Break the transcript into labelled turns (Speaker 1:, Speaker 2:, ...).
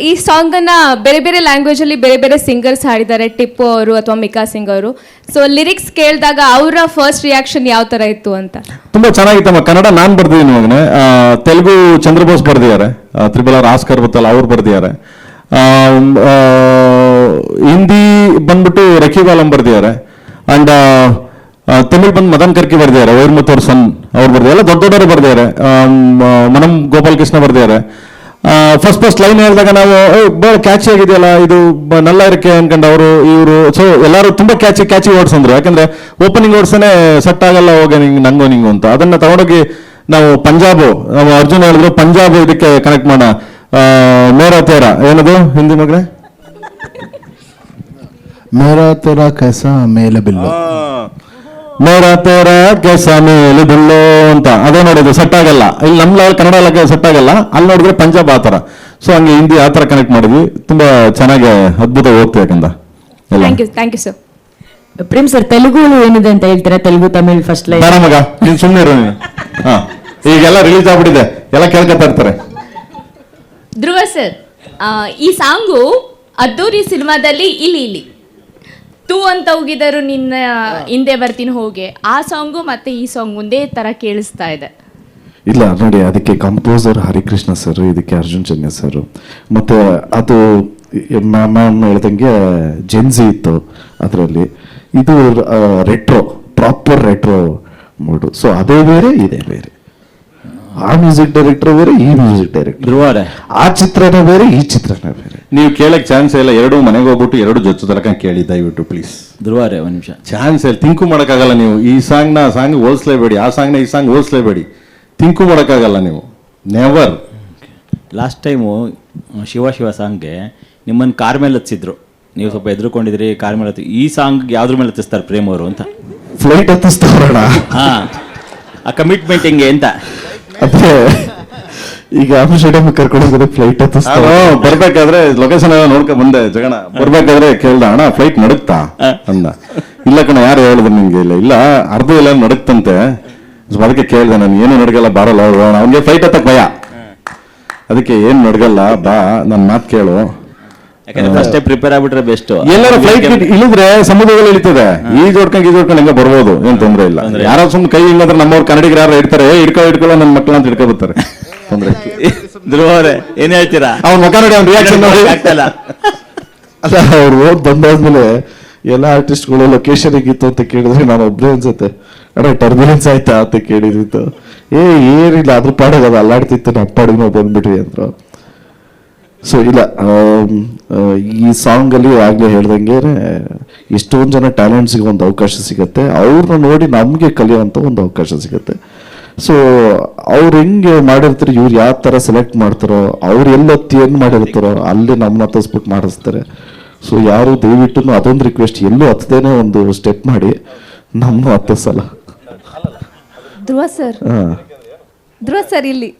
Speaker 1: ಈ ಸಾಂಗ್ ಅನ್ನ ಬೇರೆ ಬೇರೆ ಲ್ಯಾಂಗ್ವೇಜ್ ಅಲ್ಲಿ ಬೇರೆ ಬೇರೆ ಸಿಂಗರ್ಸ್ ಹಾಡಿದ್ದಾರೆ, ಟಿಪ್ಪು ಅವರು ಅಥವಾ ಮಿಕಾ ಸಿಂಗ್ ಅವರು. ಸೊ ಲಿರಿಕ್ಸ್ ಕೇಳಿದಾಗ ಅವರ ಫಸ್ಟ್ ರಿಯಾಕ್ಷನ್ ಯಾವ ತರ ಇತ್ತು ಅಂತ?
Speaker 2: ತುಂಬಾ ಚೆನ್ನಾಗಿತ್ತಮ್ಮ. ಕನ್ನಡ ನಾನ್ ಬರ್ದಿದ್ದೀನಿ ಮಗನೆ, ತೆಲುಗು ಚಂದ್ರಬೋಸ್ ಬರ್ದಿದ್ದಾರೆ, ತ್ರಿಬಲ್ ಆಸ್ಕರ್ ಗೊತ್ತಲ್ಲ ಅವ್ರು ಬರ್ದಿದ್ದಾರೆ, ಹಿಂದಿ ಬಂದ್ಬಿಟ್ಟು ರಕೀಬ್ ಆಲಂ ಬರ್ದಿದ್ದಾರೆ, ಅಂಡ್ ತಮಿಳ್ ಬಂದು ಮದನ್ ಕರ್ಕಿ ಬರ್ದಿದ್ದಾರೆ, ವೈರ್ಮುತ್ ಅವ್ರ ಸನ್ ಅವ್ರು ಬರ್ದಿದ್ದಾರೆ, ಎಲ್ಲ ದೊಡ್ಡ ದೊಡ್ಡವರು ಬರ್ದಿದ್ದಾರೆ, ಮನಂ ಗೋಪಾಲ್ ಕೃಷ್ಣ ಬರ್ದಿದ್ದಾರೆ. ಫಸ್ಟ್ ಲೈನ್ ಹೇಳಿದಾಗ ನಾವು ಕ್ಯಾಚಿ ಆಗಿದೆಯಲ್ಲ ಇದು ನಲ್ಲ ಇರಕ್ಕೆ ಅನ್ಕೊಂಡು ಅವರು ಇವರು, ಸೊ ಎಲ್ಲರೂ ತುಂಬಾ ಕ್ಯಾಚಿ ವರ್ಡ್ಸ್ ಅಂದ್ರು. ಯಾಕಂದ್ರೆ ಓಪನಿಂಗ್ ವರ್ಡ್ಸೇ ಸೆಟ್ ಆಗಲ್ಲ, ಹೋಗಿ ನಂಗೋ ನಿಂಗು ಅಂತ. ಅದನ್ನ ತಗೊಂಡೋಗಿ ನಾವು ಪಂಜಾಬು, ನಾವು ಅರ್ಜುನ್ ಹೇಳಿದ್ರು ಪಂಜಾಬ್ ಇದಕ್ಕೆ ಕನೆಕ್ಟ್ ಮಾಡೋಣ. ಮೇರಾ ತೇರಾ ಏನದು ಹಿಂದಿ ಮಗ್ರೆ?
Speaker 3: ಮೇರಾ ತೇರಾ ಕೈಸಾ ಮೇಲೆ ಬಿಲ್ಲು,
Speaker 2: ಮೇರಾ ತೇರಾ ಕೈಸಾ ಮೇಲೆ ಬಿಲ್ಲು ಅಂತ. ಅದೇ ನೋಡಿದ್ರು ಸೆಟ್ ಆಗಲ್ಲ. ಇಲ್ಲಿ ನಮ್ಮ ಕನ್ನಡ ಎಲ್ಲ ಸೆಟ್ ಆಗಲ್ಲ, ಅಲ್ಲಿ ನೋಡಿದ್ರೆ ಪಂಜಾಬ್ ಆ ಥರ. ಸೊ ಹಂಗೆ ಹಿಂದಿ ಆ ಥರ ಕನೆಕ್ಟ್ ಮಾಡಿದ್ವಿ. ತುಂಬಾ ಚೆನ್ನಾಗಿ ಅದ್ಭುತ ಹೋಗ್ತೀವಿ. ಯಾಕಂದ
Speaker 1: thank you sir.
Speaker 4: Prem sir, Telugu ಏನಿದೆ ಅಂತ ಹೇಳ್ತೀರಾ? Telugu Tamil first line.
Speaker 2: ಬೇಡ ಮಗ, ನೀನ್ ಸುಮ್ಮನೆ ಇರೋ ನೀನು. ಈಗೆಲ್ಲ ರಿಲೀಸ್ ಆಗ್ಬಿಟ್ಟಿದೆ, ಎಲ್ಲ ಕೇಳ್ಕೊತಾ ಇರ್ತಾರೆ.
Speaker 5: ಧ್ರುವ ಸರ್, ಈ ಸಾಂಗು ಅದ್ದೂರಿ ಸಿನಿಮಾದಲ್ಲಿ ಇಲ್ಲಿ ತೂ ಅಂತ ಹೋಗಿದರು ನಿನ್ನ ಹಿಂದೆ ಬರ್ತೀನಿ ಹೋಗೆ, ಆ ಸಾಂಗು ಮತ್ತೆ ಈ ಸಾಂಗ್ ಒಂದೇ ತರ ಕೇಳಿಸ್ತಾ ಇದೆ.
Speaker 3: ಇಲ್ಲ ನೋಡಿ, ಅದಕ್ಕೆ ಕಂಪೋಸರ್ ಹರಿಕೃಷ್ಣ ಸರ್, ಇದಕ್ಕೆ ಅರ್ಜುನ್ ಚನ್ಯ ಸರ್, ಮತ್ತೆ ಅದು ಮ್ಯಾಮ್ ಹೇಳ್ದಂಗೆ ಜೆನ್ಸಿ ಇತ್ತು ಅದರಲ್ಲಿ. ಇದು ರೆಟ್ರೋ, ಪ್ರಾಪರ್ ರೆಟ್ರೋ ಮೂಡು. ಸೊ ಅದೇ ಬೇರೆ ಇದೇ ಬೇರೆ. ಆ ಮ್ಯೂಸಿಕ್ ಡೈರೆಕ್ಟರ್ ಬೇರೆ, ಈ ಮ್ಯೂಸಿಕ್ ಡೈರೆಕ್ಟರ್
Speaker 2: ಧ್ರುವರೇ,
Speaker 3: ಆ ಚಿತ್ರನೇ ಬೇರೆ, ಈ ಚಿತ್ರನೇ ಬೇರೆ.
Speaker 2: ನೀವು ಕೇಳಕ್ ಚಾನ್ಸ್ ಇಲ್ಲ. ಎರಡು ಮನೆಗೆ ಹೋಗ್ಬಿಟ್ಟು ಎರಡು ಜೊತೆ ತನಕ ಕೇಳಿ ದಯವಿಟ್ಟು ಪ್ಲೀಸ್.
Speaker 6: ಧ್ರುವರೇ ಒಂದ್ ನಿಮಿಷ,
Speaker 2: ಚಾನ್ಸ್ ಇಲ್ಲ, ತಿಂಕು ಮಾಡೋಕ್ಕಾಗಲ್ಲ ನೀವು. ಈ ಸಾಂಗ್ ಹೋಲಿಸ್ಲೇಬೇಡಿ, ಆ ಸಾಂಗ್ನ ಈ ಸಾಂಗ್ ಹೋಲಿಸ್ಲೇಬೇಡಿ. ತಿಂಕು ಮಾಡೋಕ್ಕಾಗಲ್ಲ ನೀವು, ನೆವರ್.
Speaker 6: ಲಾಸ್ಟ್ ಟೈಮು ಶಿವ ಸಾಂಗ್ಗೆ ನಿಮ್ಮನ್ನು ಕಾರ್ ಮೇಲೆ ಹತ್ತಿಸಿದ್ರು, ನೀವು ಸ್ವಲ್ಪ ಎದ್ರುಕೊಂಡಿದ್ರಿ, ಕಾರ್ ಮೇಲೆ ಈ ಸಾಂಗ್ ಯಾವ್ದ್ರ ಮೇಲೆ ಹತ್ತಿಸ್ತಾರೆ ಪ್ರೇಮ್ ಅವರು ಅಂತ?
Speaker 3: ಫ್ಲೈಟ್ ಹತ್ತಿಸ್ತಾವ್ರಣ.
Speaker 6: ಹಾ, ಆ ಕಮಿಟ್ಮೆಂಟ್ ಹೆಂಗೆ ಅಂತ?
Speaker 3: ಅದೇ ಈಗ ಆಂಬುಸ್ಟರ್ಡಮ್ ಕರ್ಕೊಂಡು ಫ್ಲೈಟ್ ಹತ್ತಿಸ್ತಾವ.
Speaker 2: ಬರ್ಬೇಕಾದ್ರೆ ಲೊಕೇಶನ್ ಎಲ್ಲ ನೋಡ್ಕೊಂಡ್ ಬಂದೆ ಜಗಣ. ಬರ್ಬೇಕಾದ್ರೆ ಕೇಳ್ದ, ಅಣ್ಣ ಫ್ಲೈಟ್ ನಡುತ್ತಾ ಅಂದ. ಇಲ್ಲ ಕಣ, ಯಾರು ಹೇಳಿದ್ರು ನಿಮ್ಗೆ? ಇಲ್ಲ ಅರ್ಧ ಎಲ್ಲ ನಡುತ್ತಂತೆ. ಅದಕ್ಕೆ ಕೇಳ್ದೆ ನಾನು, ಏನು ನಡ್ಗಲ್ಲ, ಬಾರಲ್ಲ ಅವ್ರು. ಅವ್ನಿಗೆ ಫ್ಲೈಟ್ ಹತ್ತಕ್ ಭಯ, ಅದಕ್ಕೆ ಏನ್ ನಡ್ಗಲ್ಲ, ಬಾ ನನ್ನ ಮಾತು ಕೇಳು.
Speaker 6: ಯಾಕಂದ್ರೆ ಫಸ್ಟೇ ಪ್ರಿಪೇರ್ ಆಗ್ಬಿಟ್ರೆ ಬೆಸ್ಟ್.
Speaker 2: ಎಲ್ಲರೂ ಫ್ಲೈಟ್ ಇಳಿದ್ರೆ ಸಮುದ್ರಗಳು ಇಳಿತದೆ, ಈಜೋಡ್ಕೊಂಡು ಹೆಂಗ ಬರ್ಬೋದು, ಏನ್ ತೊಂದ್ರೆ ಇಲ್ಲ. ಯಾರೋ ಸುಮ್ಮನೆ ಕೈ ಹಿಂಗಾದ್ರೆ ನಮ್ಮವ್ರು ಕನ್ನಡಿಗರು ಯಾರು ಇಡ್ತಾರೆ, ಹಿಡ್ಕೊಳ್ಳೋ ನನ್ನ ಮಕ್ಕಳು ಅಂತ ಹಿಡ್ಕೊ ಬರ್ತಾರೆ. ತೊಂದ್ರೆ
Speaker 6: ಧ್ರುವರೇ ಏನ್ ಹೇಳ್ತೀರಾ?
Speaker 2: ಅವ್ನ ಮುಖ ನೋಡಿ, ಅವ್ನ ರಿಯಾಕ್ಷನ್ ನೋಡಿ.
Speaker 6: ಆಗ್ತಲ್ಲ.
Speaker 3: ಅಲ್ಲ, ಅವ್ರು ಓದ್ ಬಂದಾದ್ಮೇಲೆ ಎಲ್ಲ ಆರ್ಟಿಸ್ಟ್ಗಳು ಲೊಕೇಶನ್ ಹೇಗಿತ್ತು ಅಂತ ಕೇಳಿದ್ರೆ ನಾನು ಒಬ್ಬರೇ ಅನ್ಸುತ್ತೆ, ಅಣ್ಣ ಟರ್ಬ್ಯುಲೆನ್ಸ್ ಆಯ್ತಾ ಅಂತ ಕೇಳಿದಿತ್ತು. ಏನಿಲ್ಲ, ಅದ್ರ ಪಾಡಿಗೆ ಅದು ಅಲ್ಲಾಡ್ತಿತ್ತು, ನಮ್ಮ ಪಾಡಿಗೆ ನಾವು ಬಂದ್ಬಿಟ್ವಿ ಅಂದ್ರು. ಸೊ ಇಲ್ಲ, ಈ ಸಾಂಗ್ ಅಲ್ಲಿ ಆಗ್ಲೇ ಹೇಳ್ದಂಗೆ ಎಷ್ಟೊಂದು ಜನ ಟ್ಯಾಲೆಂಟ್ಸ್ಗೆ ಒಂದು ಅವಕಾಶ ಸಿಗತ್ತೆ, ಅವ್ರನ್ನ ನೋಡಿ ನಮ್ಗೆ ಕಲಿಯುವಂತ ಒಂದು ಅವಕಾಶ ಸಿಗತ್ತೆ. ಸೊ ಅವ್ರು ಹೆಂಗೆ ಮಾಡಿರ್ತಾರೆ, ಇವ್ರು ಯಾವ ತರ ಸೆಲೆಕ್ಟ್ ಮಾಡ್ತಾರೋ, ಅವ್ರು ಎಲ್ಲೊತ್ತಿ ಏನ್ ಮಾಡಿರ್ತಾರೋ ಅಲ್ಲಿ ನಮ್ಮನ್ನ ಹತ್ತಿಸ್ಬಿಟ್ಟು ಮಾಡಿಸ್ತಾರೆ. ಸೊ ಯಾರು ದಯವಿಟ್ಟು ಅದೊಂದು ರಿಕ್ವೆಸ್ಟ್, ಎಲ್ಲೂ ಹತ್ತದೇನೆ ಒಂದು ಸ್ಟೆಪ್ ಮಾಡಿ ನಮ್ಮನ್ನು ಹತ್ತಿಸಲ್ಲ.
Speaker 1: ಧ್ರುವ ಸರ್ ಇಲ್ಲಿ